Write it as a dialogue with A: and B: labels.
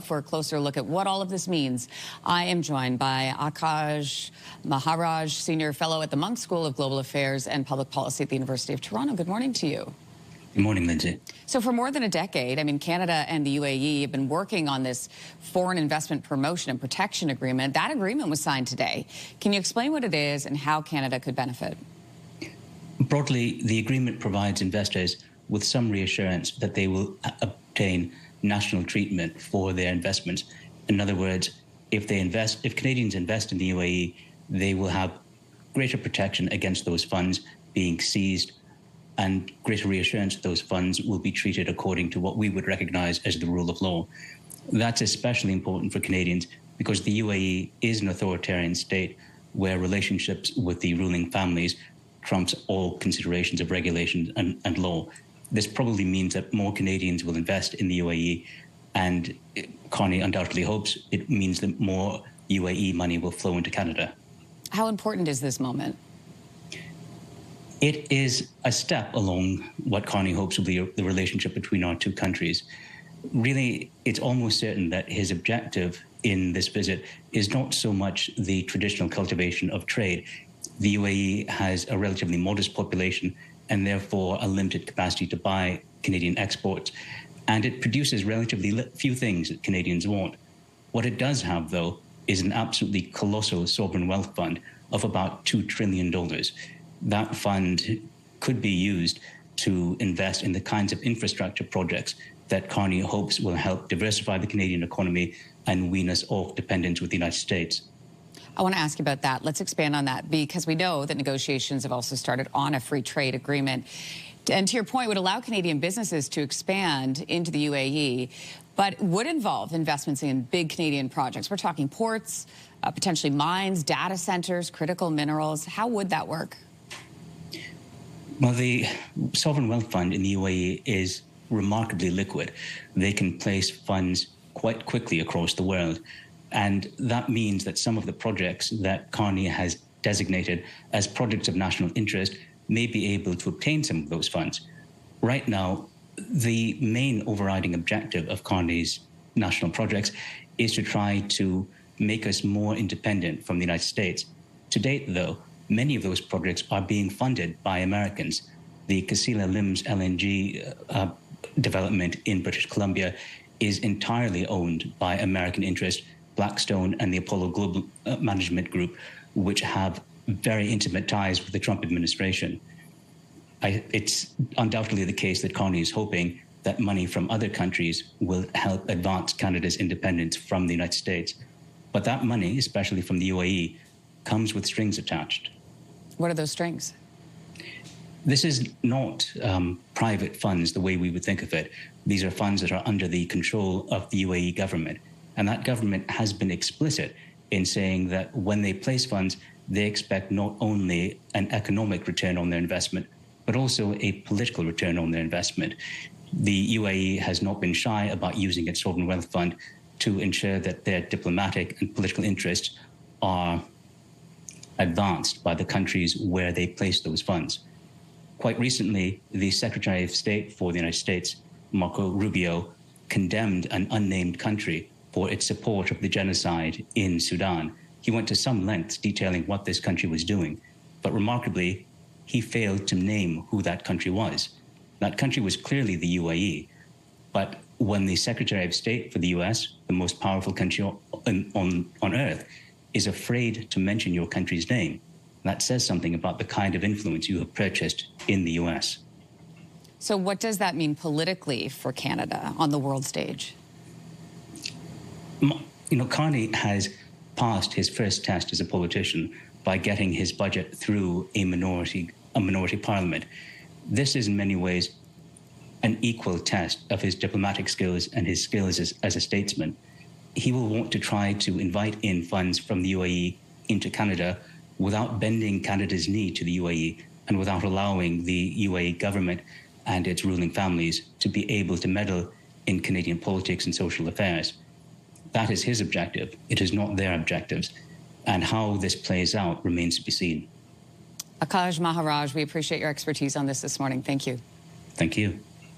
A: For a closer look at what all of this means, I am joined by Akash Maharaj, Senior Fellow at the Munk School of Global Affairs and Public Policy at the University of Toronto. Good morning to you.
B: Good morning, Lindsay.
A: So for more than a decade, Canada and the UAE have been working on this Foreign Investment Promotion and Protection Agreement. That agreement was signed today. Can you explain what it is and how Canada could benefit?
B: Broadly, the agreement provides investors with some reassurance that they will obtain national treatment for their investments. In other words, if Canadians invest in the UAE, they will have greater protection against those funds being seized and greater reassurance that those funds will be treated according to what we would recognize as the rule of law. That's especially important for Canadians because the UAE is an authoritarian state where relationships with the ruling families trumps all considerations of regulation and law. This probably means that more Canadians will invest in the UAE, and Carney undoubtedly hopes it means that more UAE money will flow into Canada.
A: How important is this moment?
B: It is a step along what Carney hopes will be the relationship between our two countries. Really, it's almost certain that his objective in this visit is not so much the traditional cultivation of trade. The UAE has a relatively modest population and therefore a limited capacity to buy Canadian exports. And it produces relatively few things that Canadians want. What it does have, though, is an absolutely colossal sovereign wealth fund of about $2 trillion. That fund could be used to invest in the kinds of infrastructure projects that Carney hopes will help diversify the Canadian economy and wean us off dependence with the United States.
A: I want to ask you about that. Let's expand on that because we know that negotiations have also started on a free trade agreement. And to your point, would allow Canadian businesses to expand into the UAE, but would involve investments in big Canadian projects. We're talking ports, potentially mines, data centers, critical minerals. How would that work?
B: Well, the Sovereign Wealth Fund in the UAE is remarkably liquid. They can place funds quite quickly across the world. And that means that some of the projects that Carney has designated as projects of national interest may be able to obtain some of those funds. Right now, the main overriding objective of Carney's national projects is to try to make us more independent from the United States. To date, though, many of those projects are being funded by Americans. The Casilla LIMS LNG development in British Columbia is entirely owned by American interests, Blackstone and the Apollo Global Management Group, which have very intimate ties with the Trump administration. It's undoubtedly the case that Carney is hoping that money from other countries will help advance Canada's independence from the United States. But that money, especially from the UAE, comes with strings attached.
A: What are those strings?
B: This is not private funds the way we would think of it. These are funds that are under the control of the UAE government. And that government has been explicit in saying that when they place funds, they expect not only an economic return on their investment, but also a political return on their investment. The UAE has not been shy about using its sovereign wealth fund to ensure that their diplomatic and political interests are advanced by the countries where they place those funds. Quite recently, the Secretary of State for the United States, Marco Rubio, condemned an unnamed country for its support of the genocide in Sudan. He went to some lengths detailing what this country was doing, but remarkably, he failed to name who that country was. That country was clearly the UAE, but when the Secretary of State for the US, the most powerful country on earth, is afraid to mention your country's name, that says something about the kind of influence you have purchased in the US.
A: So what does that mean politically for Canada on the world stage?
B: Carney has passed his first test as a politician by getting his budget through a minority parliament. This is in many ways an equal test of his diplomatic skills and his skills as a statesman. He will want to try to invite in funds from the UAE into Canada without bending Canada's knee to the UAE and without allowing the UAE government and its ruling families to be able to meddle in Canadian politics and social affairs. That is his objective. It is not their objectives. And how this plays out remains to be seen.
A: Akash Maharaj, we appreciate your expertise on this morning. Thank you.
B: Thank you.